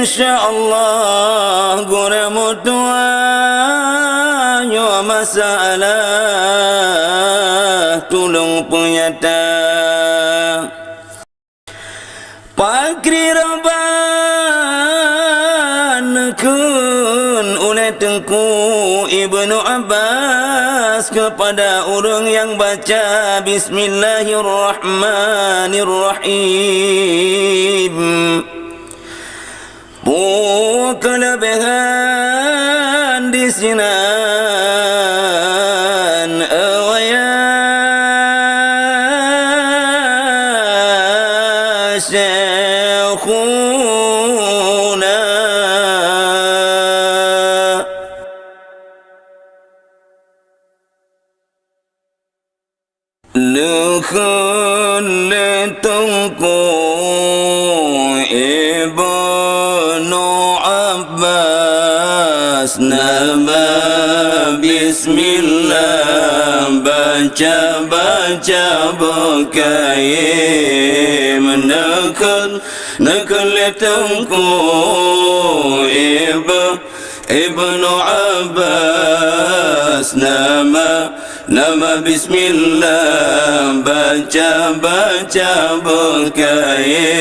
insyaallah gure mutua yo masalah tulung punyata pakri roban kun oleh Tengku Ibnu Abbas kepada orang yang baca Bismillahirrahmanirrahim. Kelebihan di sinan awaya syekhuna lekun letungku Ibnu Abbas nama Bismillah baca-baca berkaim nekul letungku Ibnu Abbas nama Bismillah baca-baca berkaim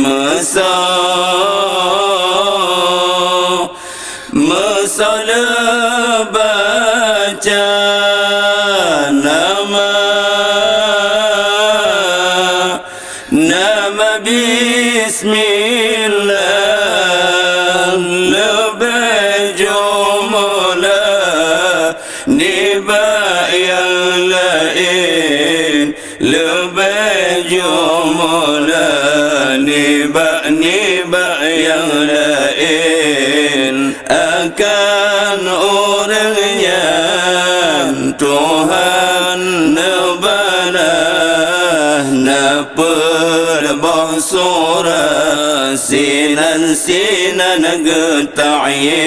masalah baca nama Bismillah lebih jumlah nibak yang lain lebih jumlah nibak yang lain akan orang yang Tuhan nebalah naperbasura sinan getayin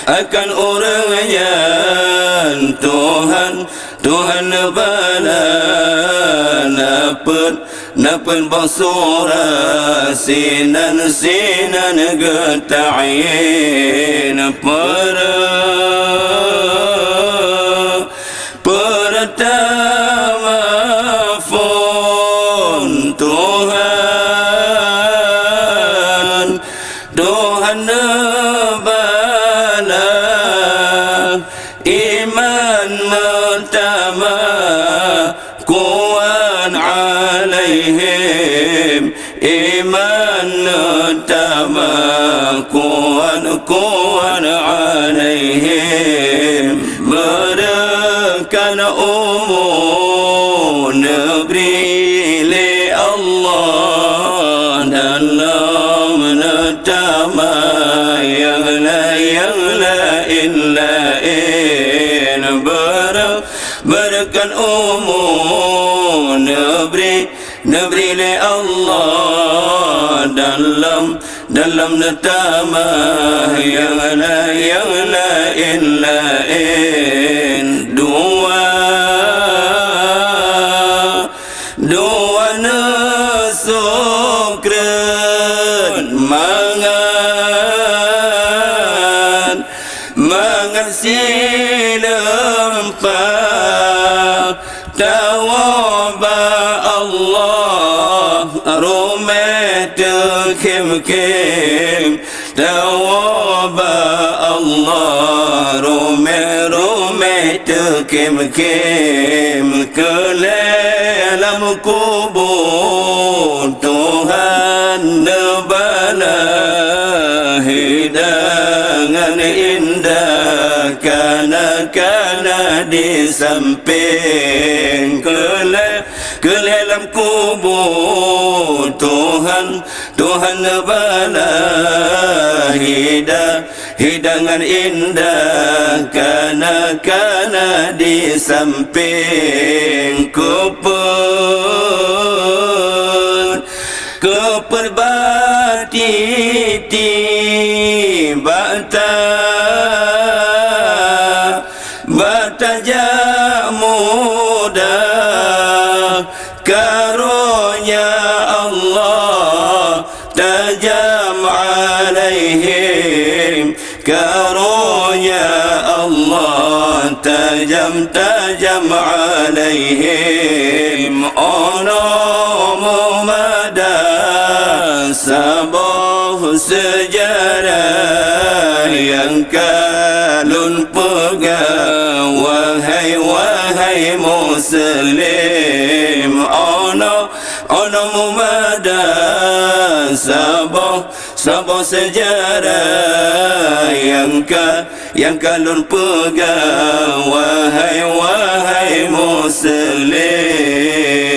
akan orang yang Tuhan nebalah napun basura sinan getayin pertama pun Tuhan nebalah iman pertama kuat alaihim iman pertama kuat alaihim berikan umur negeri li Allah dalam pertama yang lain berikan umur negeri li Allah dalam netama yang lain dua nasukran mangan silam tawaba Allah rumah kim tawaba Allah rumah kim ke dalam kubur Tuhan nebalah hidangan indah kana di samping ke dalam kubur Tuhan nebalah hidangan indah kana di samping keperbatiti batajak muda karunia Allah Allah tajam-tajam alaihim ono mumadah sabah sejarah yang kalun pegang wahai muslim ono mumadah sabah sejarah yang kalun pegang wahai muslim.